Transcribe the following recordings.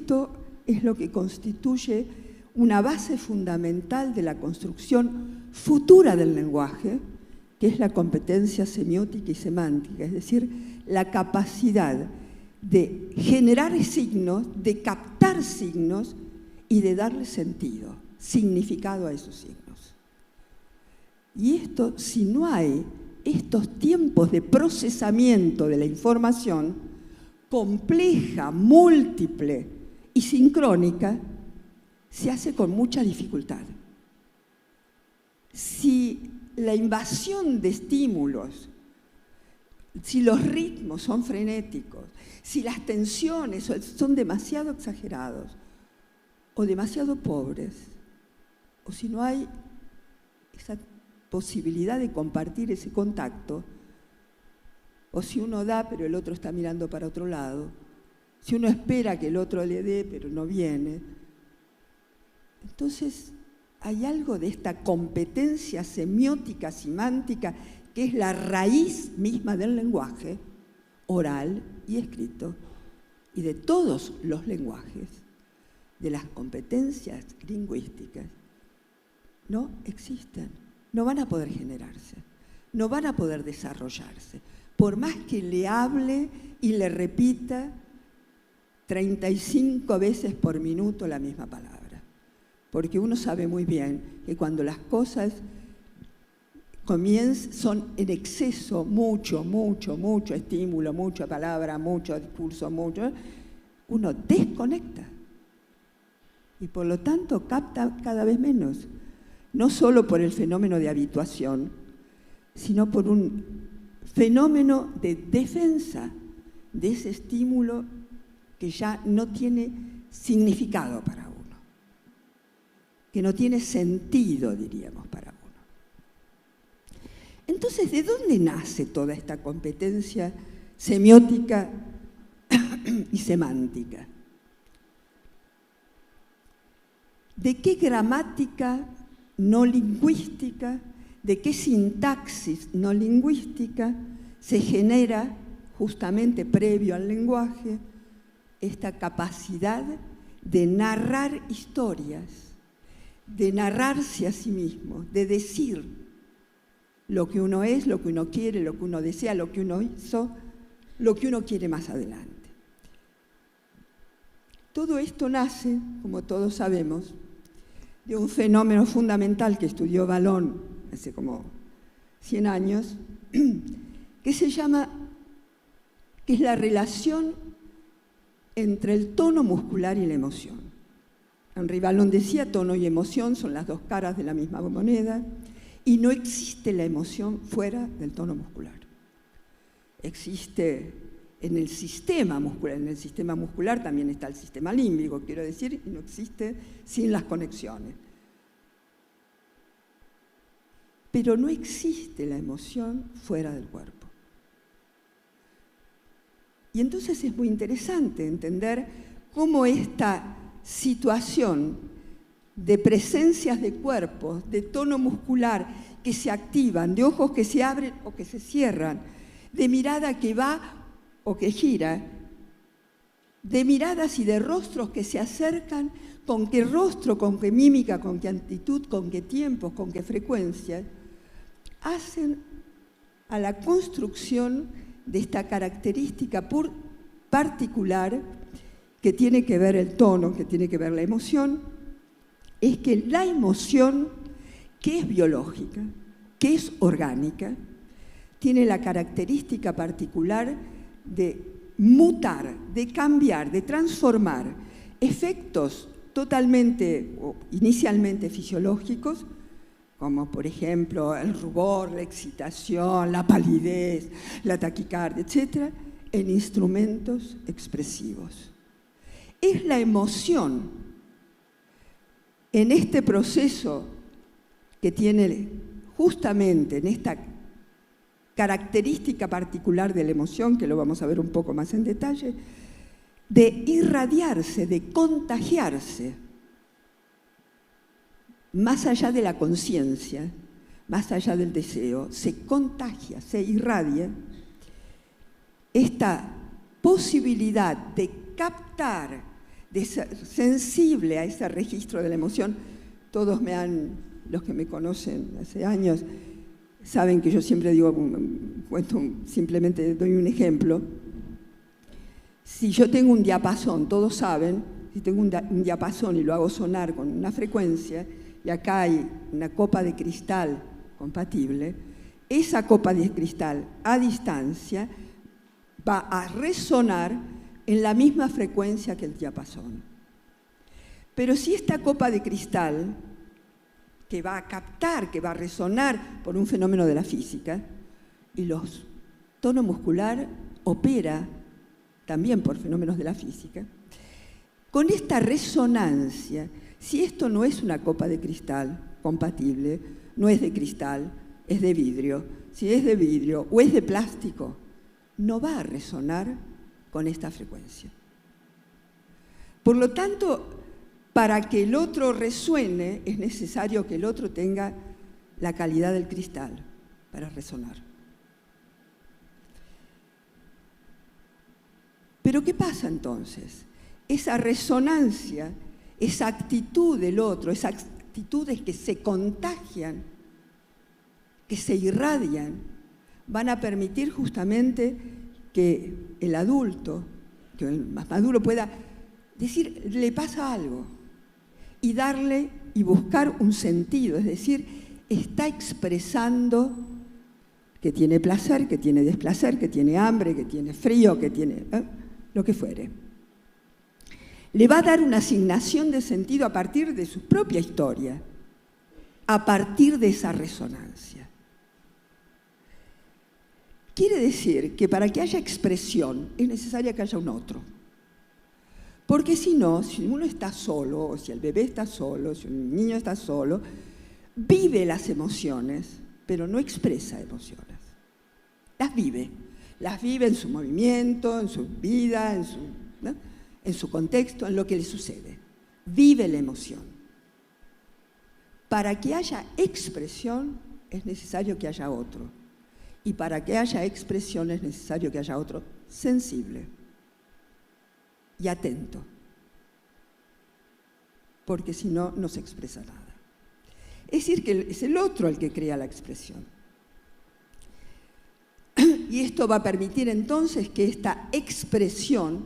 esto es lo que constituye una base fundamental de la construcción futura del lenguaje, que es la competencia semiótica y semántica, es decir, la capacidad de generar signos, de captar signos y de darle sentido, significado a esos signos. Y esto, si no hay estos tiempos de procesamiento de la información compleja, múltiple y sincrónica, se hace con mucha dificultad. Si la invasión de estímulos, si los ritmos son frenéticos, si las tensiones son demasiado exagerados o demasiado pobres, o si no hay esa posibilidad de compartir ese contacto, o si uno da pero el otro está mirando para otro lado, si uno espera que el otro le dé pero no viene, entonces hay algo de esta competencia semiótica, semántica, que es la raíz misma del lenguaje, oral y escrito, y de todos los lenguajes, de las competencias lingüísticas, no existen, no van a poder generarse, no van a poder desarrollarse, por más que le hable y le repita 35 veces por minuto la misma palabra. Porque uno sabe muy bien que cuando las cosas son en exceso, mucho estímulo, mucha palabra, mucho discurso, uno desconecta. Y por lo tanto capta cada vez menos. No solo por el fenómeno de habituación, sino por un fenómeno de defensa de ese estímulo que ya no tiene significado para uno, que no tiene sentido, diríamos, para uno. Entonces, ¿de dónde nace toda esta competencia semiótica y semántica? ¿De qué gramática no lingüística, de qué sintaxis no lingüística se genera justamente previo al lenguaje esta capacidad de narrar historias, de narrarse a sí mismo, de decir lo que uno es, lo que uno quiere, lo que uno desea, lo que uno hizo, lo que uno quiere más adelante? Todo esto nace, como todos sabemos, de un fenómeno fundamental que estudió Vallon hace como 100 años, que es la relación entre el tono muscular y la emoción. Henri Vallon decía, tono y emoción son las dos caras de la misma moneda, y no existe la emoción fuera del tono muscular. Existe en el sistema muscular también está el sistema límbico, quiero decir, y no existe sin las conexiones. Pero no existe la emoción fuera del cuerpo. Y entonces es muy interesante entender cómo esta situación de presencias de cuerpos, de tono muscular que se activan, de ojos que se abren o que se cierran, de mirada que va o que gira, de miradas y de rostros que se acercan, con qué rostro, con qué mímica, con qué actitud, con qué tiempos, con qué frecuencia, hacen a la construcción de esta característica particular que tiene que ver el tono, que tiene que ver la emoción, es que la emoción, que es biológica, que es orgánica, tiene la característica particular de mutar, de cambiar, de transformar efectos totalmente o inicialmente fisiológicos, como por ejemplo el rubor, la excitación, la palidez, la taquicardia, etc., en instrumentos expresivos. Es la emoción en este proceso que tiene justamente en esta característica particular de la emoción, que lo vamos a ver un poco más en detalle, de irradiarse, de contagiarse, más allá de la conciencia, más allá del deseo, se contagia, se irradia esta posibilidad de captar, de ser sensible a ese registro de la emoción. Todos los que me conocen hace años, saben que yo siempre digo, simplemente doy un ejemplo. Si yo tengo un diapasón, todos saben, si tengo un diapasón y lo hago sonar con una frecuencia, y acá hay una copa de cristal compatible, esa copa de cristal a distancia va a resonar en la misma frecuencia que el diapasón. Pero si esta copa de cristal, que va a captar, que va a resonar por un fenómeno de la física, y los tono muscular opera también por fenómenos de la física, con esta resonancia, si esto no es una copa de cristal compatible, no es de cristal, es de vidrio, si es de vidrio o es de plástico, no va a resonar con esta frecuencia. Por lo tanto, para que el otro resuene, es necesario que el otro tenga la calidad del cristal para resonar. Pero ¿qué pasa entonces? Esa resonancia, esa actitud del otro, esas actitudes que se contagian, que se irradian, van a permitir justamente que el adulto, que el más maduro pueda decir, le pasa algo, y darle y buscar un sentido, es decir, está expresando que tiene placer, que tiene desplacer, que tiene hambre, que tiene frío, que tiene lo que fuere. Le va a dar una asignación de sentido a partir de su propia historia, a partir de esa resonancia. Quiere decir que para que haya expresión es necesaria que haya un otro. Porque si no, si uno está solo, o si el bebé está solo, si un niño está solo, vive las emociones, pero no expresa emociones. Las vive en su movimiento, en su vida, en su contexto, en lo que le sucede. Vive la emoción. Para que haya expresión es necesario que haya otro. Y para que haya expresión es necesario que haya otro sensible y atento, porque si no, no se expresa nada. Es decir, que es el otro el que crea la expresión. Y esto va a permitir entonces que esta expresión,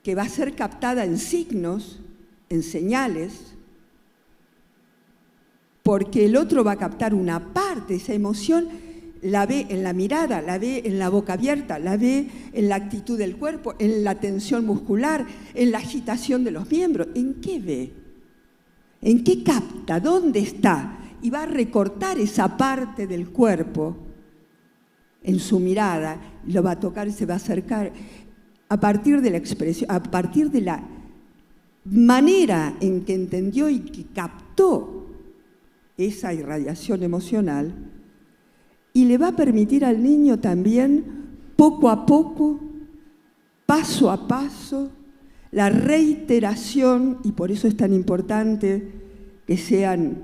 que va a ser captada en signos, en señales, porque el otro va a captar una parte de esa emoción, la ve en la mirada, la ve en la boca abierta, la ve en la actitud del cuerpo, en la tensión muscular, en la agitación de los miembros. ¿En qué ve? ¿En qué capta? ¿Dónde está? Y va a recortar esa parte del cuerpo en su mirada, lo va a tocar y se va a acercar a partir de la expresión, a partir de la manera en que entendió y que captó esa irradiación emocional. Y le va a permitir al niño también, poco a poco, paso a paso, la reiteración, y por eso es tan importante que sean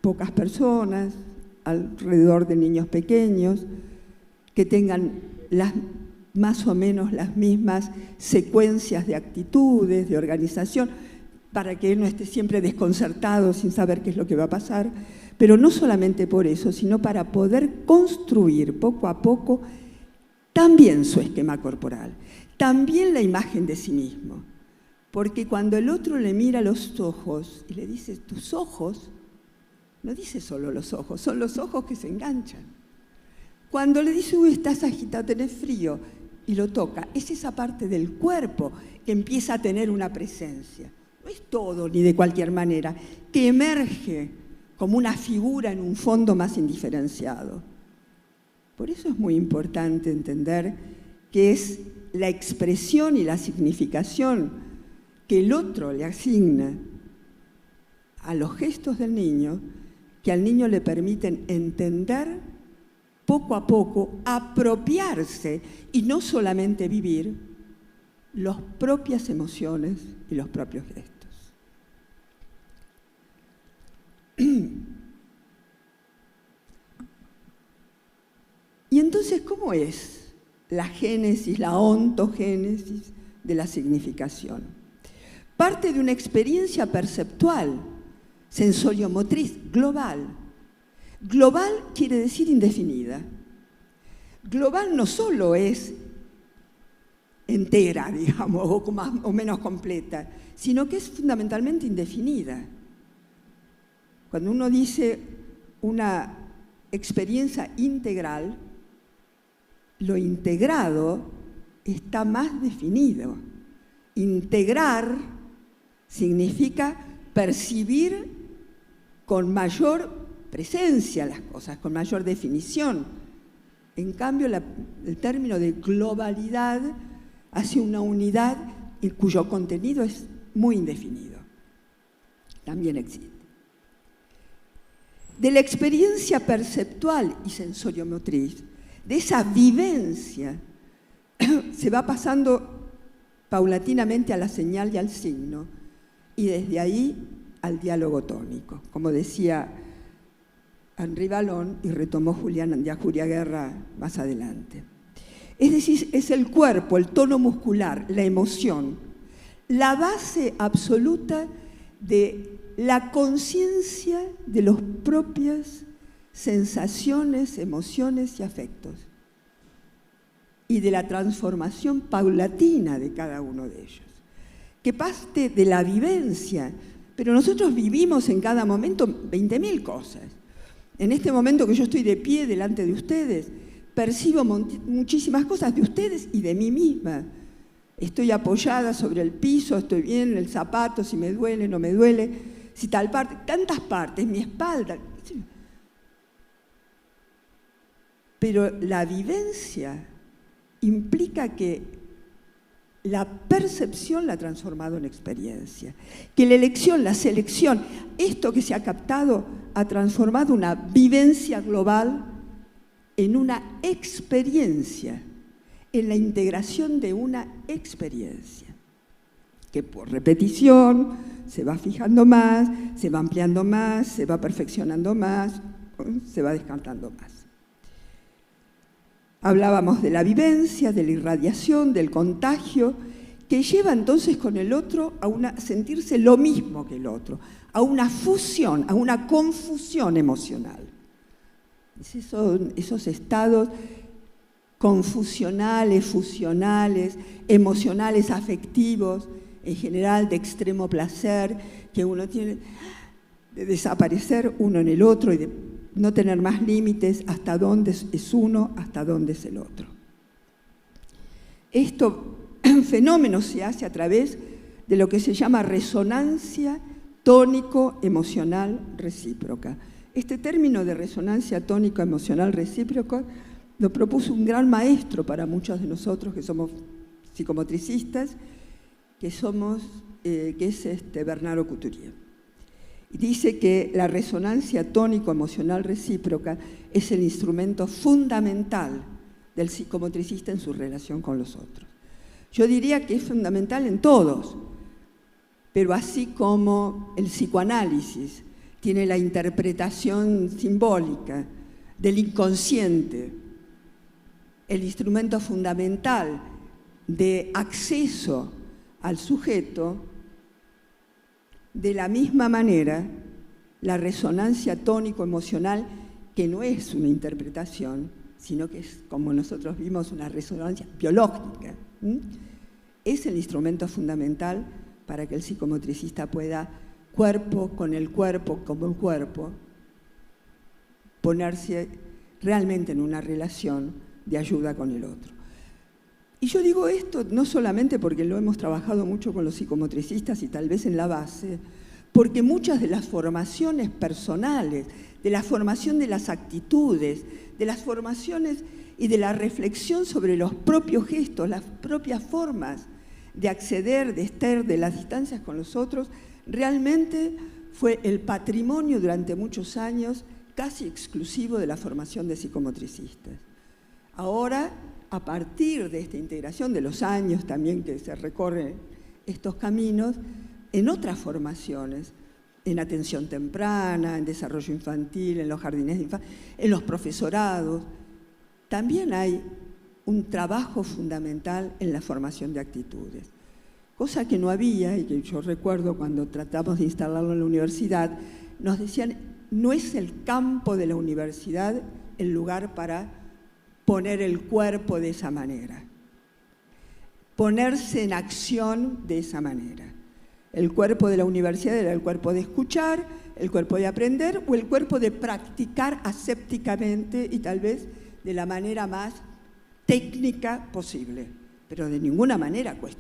pocas personas, alrededor de niños pequeños, que tengan más o menos las mismas secuencias de actitudes, de organización, para que él no esté siempre desconcertado sin saber qué es lo que va a pasar. Pero no solamente por eso, sino para poder construir poco a poco también su esquema corporal, también la imagen de sí mismo. Porque cuando el otro le mira a los ojos y le dice, tus ojos, no dice solo los ojos, son los ojos que se enganchan. Cuando le dice, uy, estás agitado, tenés frío, y lo toca, es esa parte del cuerpo que empieza a tener una presencia. No es todo ni de cualquier manera, que emerge como una figura en un fondo más indiferenciado. Por eso es muy importante entender que es la expresión y la significación que el otro le asigna a los gestos del niño, que al niño le permiten entender poco a poco, apropiarse y no solamente vivir las propias emociones y los propios gestos. Y entonces, ¿cómo es la génesis, la ontogénesis de la significación? parte de una experiencia perceptual, sensoriomotriz, global. Global quiere decir indefinida. Global no solo es entera, digamos, o más o menos completa, sino que es fundamentalmente indefinida. Cuando uno dice una experiencia integral, lo integrado está más definido. Integrar significa percibir con mayor presencia las cosas, con mayor definición. En cambio, el término de globalidad hace una unidad cuyo contenido es muy indefinido. También existe. De la experiencia perceptual y sensoriomotriz, de esa vivencia, se va pasando paulatinamente a la señal y al signo, y desde ahí al diálogo tónico, como decía Henri Vallon y retomó Julián Guerra más adelante. Es decir, es el cuerpo, el tono muscular, la emoción, la base absoluta de la conciencia de las propias sensaciones, emociones y afectos, y de la transformación paulatina de cada uno de ellos, que parte de la vivencia, pero nosotros vivimos en cada momento 20.000 cosas. En este momento que yo estoy de pie delante de ustedes, percibo muchísimas cosas de ustedes y de mí misma. Estoy apoyada sobre el piso, estoy bien en el zapato, si me duele, no me duele, si tal parte, tantas partes, mi espalda. Pero la vivencia implica que la percepción la ha transformado en experiencia, que la elección, la selección, esto que se ha captado ha transformado una vivencia global en una experiencia, en la integración de una experiencia, que por repetición se va fijando más, se va ampliando más, se va perfeccionando más, se va descartando más. Hablábamos de la vivencia, de la irradiación, del contagio, que lleva entonces con el otro a sentirse lo mismo que el otro, a una fusión, a una confusión emocional. Esos estados confusionales, fusionales, emocionales, afectivos, en general de extremo placer, que uno tiene de desaparecer uno en el otro y de no tener más límites, hasta dónde es uno, hasta dónde es el otro. Este fenómeno se hace a través de lo que se llama resonancia tónico-emocional recíproca. Este término de resonancia tónico-emocional recíproca lo propuso un gran maestro para muchos de nosotros que somos psicomotricistas, que es Bernardo Couturier. Dice que la resonancia tónico-emocional recíproca es el instrumento fundamental del psicomotricista en su relación con los otros. Yo diría que es fundamental en todos, pero así como el psicoanálisis tiene la interpretación simbólica del inconsciente, el instrumento fundamental de acceso al sujeto, de la misma manera, la resonancia tónico-emocional, que no es una interpretación, sino que es, como nosotros vimos, una resonancia biológica, es el instrumento fundamental para que el psicomotricista pueda, cuerpo con el cuerpo, como el cuerpo, ponerse realmente en una relación de ayuda con el otro. Y yo digo esto no solamente porque lo hemos trabajado mucho con los psicomotricistas y tal vez en la base, porque muchas de las formaciones personales, de la formación de las actitudes, de las formaciones y de la reflexión sobre los propios gestos, las propias formas de acceder, de estar, de las distancias con los otros, realmente fue el patrimonio durante muchos años casi exclusivo de la formación de psicomotricistas. Ahora, a partir de esta integración de los años también que se recorren estos caminos, en otras formaciones, en atención temprana, en desarrollo infantil, en los jardines de infancia, en los profesorados, también hay un trabajo fundamental en la formación de actitudes. cosa que no había, y que yo recuerdo cuando tratamos de instalarlo en la universidad, nos decían, no es el campo de la universidad el lugar para poner el cuerpo de esa manera, ponerse en acción de esa manera. El cuerpo de la universidad era el cuerpo de escuchar, el cuerpo de aprender o el cuerpo de practicar asépticamente y tal vez de la manera más técnica posible, pero de ninguna manera cuestionar.